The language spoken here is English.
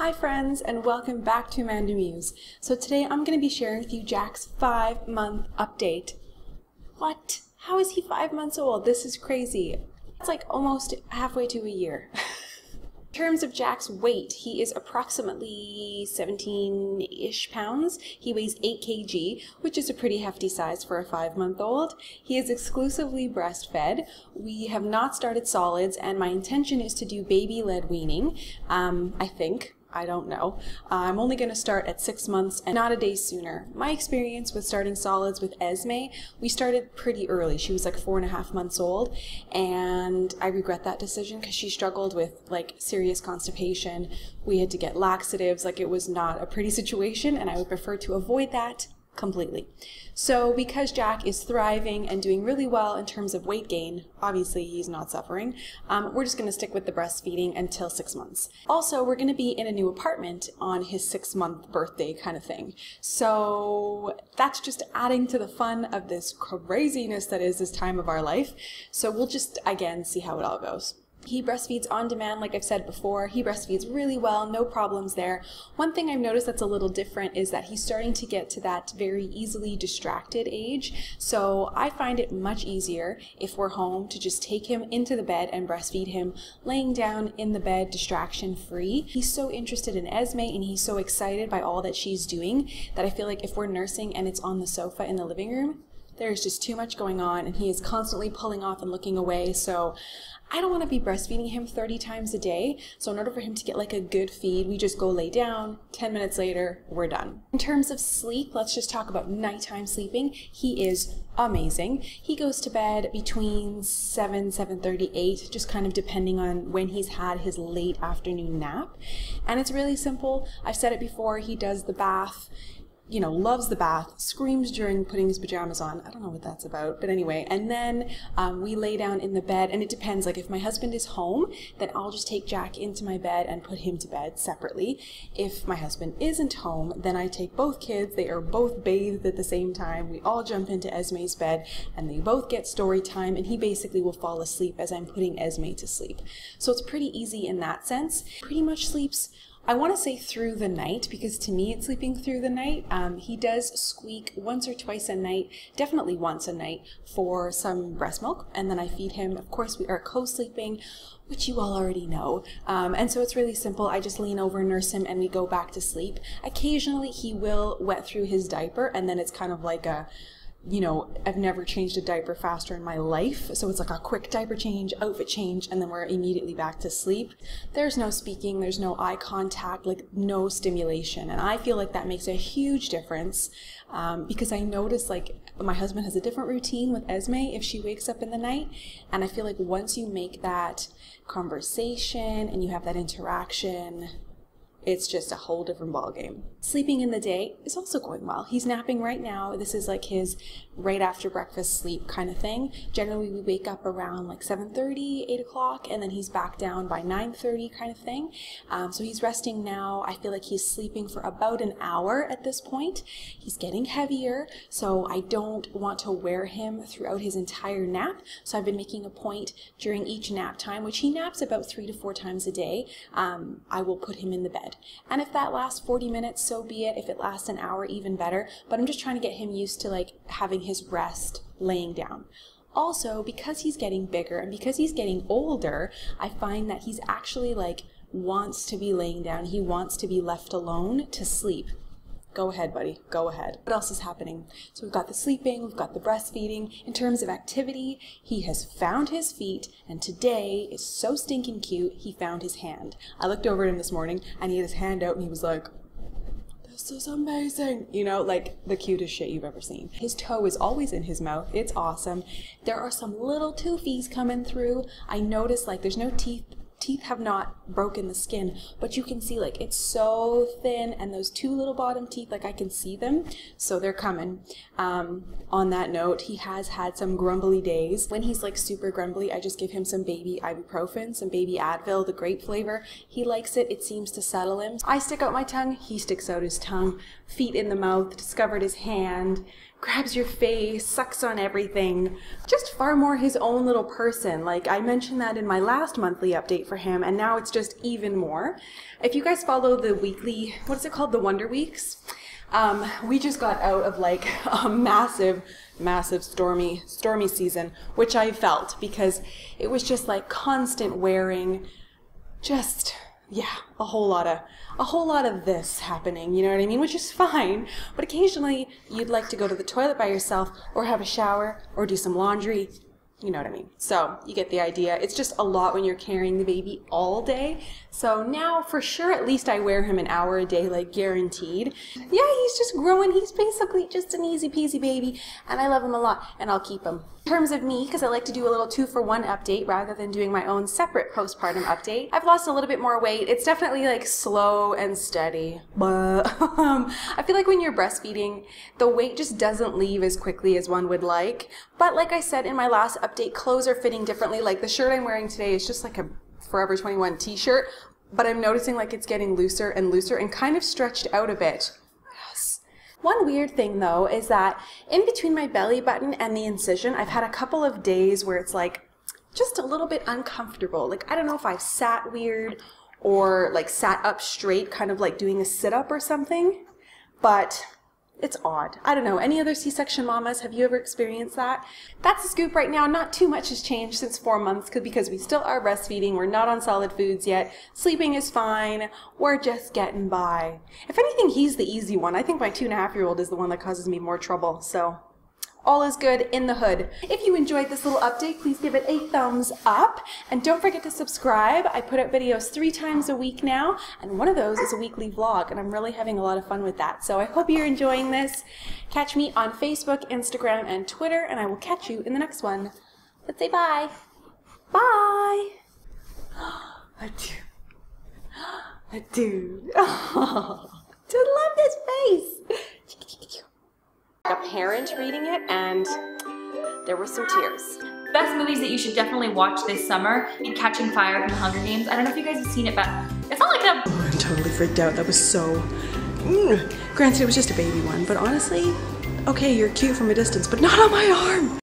Hi friends, and welcome back to AmandaMuse. So today I'm going to be sharing with you Jack's 5-month update. What? How is he 5 months old? This is crazy. It's like almost halfway to a year. In terms of Jack's weight, he is approximately 17-ish pounds. He weighs 8 kg, which is a pretty hefty size for a 5-month-old. He is exclusively breastfed. We have not started solids, and my intention is to do baby-led weaning, I think. I don't know. I'm only going to start at 6 months and not a day sooner. My experience with starting solids with Esme, we started pretty early. She was like 4.5 months old, and I regret that decision because she struggled with like serious constipation. We had to get laxatives. Like, it was not a pretty situation, and I would prefer to avoid that completely. So because Jack is thriving and doing really well in terms of weight gain, obviously he's not suffering, we're just going to stick with the breastfeeding until 6 months. Also, we're going to be in a new apartment on his 6-month birthday kind of thing. So that's just adding to the fun of this craziness that is this time of our life. So we'll just, again, see how it all goes. He breastfeeds on demand, like I've said before. He breastfeeds really well, no problems there. One thing I've noticed that's a little different is that he's starting to get to that very easily distracted age. So I find it much easier if we're home to just take him into the bed and breastfeed him, laying down in the bed, distraction free. He's so interested in Esme and he's so excited by all that she's doing that I feel like if we're nursing and it's on the sofa in the living room, there's just too much going on and he is constantly pulling off and looking away. So I don't want to be breastfeeding him 30 times a day. So in order for him to get like a good feed, we just go lay down, 10 minutes later, we're done. In terms of sleep, let's just talk about nighttime sleeping. He is amazing. He goes to bed between 7:30, 8, just kind of depending on when he's had his late afternoon nap. And it's really simple. I've said it before, he does the bath. You know, loves the bath, screams during putting his pajamas on. I don't know what that's about, but anyway. And then we lay down in the bed, and it depends. Like if my husband is home, then I'll just take Jack into my bed and put him to bed separately. If my husband isn't home, then I take both kids. They are both bathed at the same time. We all jump into Esme's bed, and they both get story time, and he basically will fall asleep as I'm putting Esme to sleep. So it's pretty easy in that sense. Pretty much sleeps, I want to say through the night, because to me it's sleeping through the night. He does squeak once or twice a night, definitely once a night, for some breast milk, and then I feed him. Of course, we are co-sleeping, which you all already know. And so it's really simple. I just lean over, nurse him, and we go back to sleep. Occasionally he will wet through his diaper, and then it's kind of like a, you know, I've never changed a diaper faster in my life. So it's like a quick diaper change, outfit change, and then we're immediately back to sleep. There's no speaking, there's no eye contact, like no stimulation. And I feel like that makes a huge difference because I notice like my husband has a different routine with Esme if she wakes up in the night. And I feel like once you make that conversation and you have that interaction, it's just a whole different ballgame. Sleeping in the day is also going well. He's napping right now. This is like his right after breakfast sleep kind of thing. Generally, we wake up around like 7:30, 8 o'clock, and then he's back down by 9:30 kind of thing. So he's resting now. I feel like he's sleeping for about an hour at this point. He's getting heavier, so I don't want to wear him throughout his entire nap. So I've been making a point during each nap time, which he naps about 3 to 4 times a day. I will put him in the bed. And if that lasts 40 minutes, so be it. If it lasts an hour, even better. But I'm just trying to get him used to like having his rest laying down. Also, because he's getting bigger and because he's getting older, I find that he's actually like wants to be laying down. He wants to be left alone to sleep. Go ahead, buddy. Go ahead. What else is happening? So we've got the sleeping, we've got the breastfeeding. In terms of activity, he has found his feet, and today is so stinking cute, he found his hand. I looked over at him this morning, and he had his hand out, and he was like, "This is amazing." You know, like the cutest shit you've ever seen. His toe is always in his mouth. It's awesome. There are some little toofies coming through. I noticed like there's no teeth. Teeth have not broken the skin, but you can see like it's so thin, and those 2 little bottom teeth, like I can see them, so they're coming. On that note, he has had some grumbly days. When he's like super grumbly, I just give him some baby ibuprofen, some baby Advil, the grape flavor. He likes it. It seems to settle him. I stick out my tongue, he sticks out his tongue. Feet in the mouth, discovered his hand. grabs your face, sucks on everything. Just far more his own little person. Like I mentioned that in my last monthly update for him, and now it's just even more. If you guys follow the weekly, what is it called? The Wonder Weeks. We just got out of like a massive stormy season, which I felt because it was just like constant wearing, just, yeah, a whole lot of this happening, you know what I mean? Which is fine, but occasionally you'd like to go to the toilet by yourself or have a shower or do some laundry, you know what I mean? So you get the idea. It's just a lot when you're carrying the baby all day. So now for sure, at least I wear him an hour a day, like guaranteed. Yeah, he's just growing. He's basically just an easy peasy baby, and I love him a lot, and I'll keep him. In terms of me, because I like to do a little 2-for-1 update rather than doing my own separate postpartum update, I've lost a little bit more weight. It's definitely like slow and steady, but I feel like when you're breastfeeding, the weight just doesn't leave as quickly as one would like. But like I said in my last update, clothes are fitting differently. Like the shirt I'm wearing today is just like a Forever 21 t-shirt, but I'm noticing like it's getting looser and looser and kind of stretched out a bit. One weird thing though is that in between my belly button and the incision, I've had a couple of days where it's like just a little bit uncomfortable. Like I don't know if I've sat weird or like sat up straight, kind of like doing a sit-up or something, but it's odd. I don't know. Any other C-section mamas, have you ever experienced that? That's the scoop right now. Not too much has changed since 4 months because we still are breastfeeding. We're not on solid foods yet. Sleeping is fine. We're just getting by. If anything, he's the easy one. I think my 2.5-year-old is the one that causes me more trouble. So all is good in the hood. If you enjoyed this little update, please give it a thumbs up. And don't forget to subscribe. I put out videos 3 times a week now, and one of those is a weekly vlog, and I'm really having a lot of fun with that. So I hope you're enjoying this. Catch me on Facebook, Instagram, and Twitter, and I will catch you in the next one. Let's say bye. Bye. Adieu. Adieu. Oh, I love this face. A parent reading it, and there were some tears. Best movies that you should definitely watch this summer: Catching Fire from the Hunger Games. I don't know if you guys have seen it, but it's not like a... Oh, I'm totally freaked out. That was so... Granted, it was just a baby one, but honestly, okay, you're cute from a distance, but not on my arm!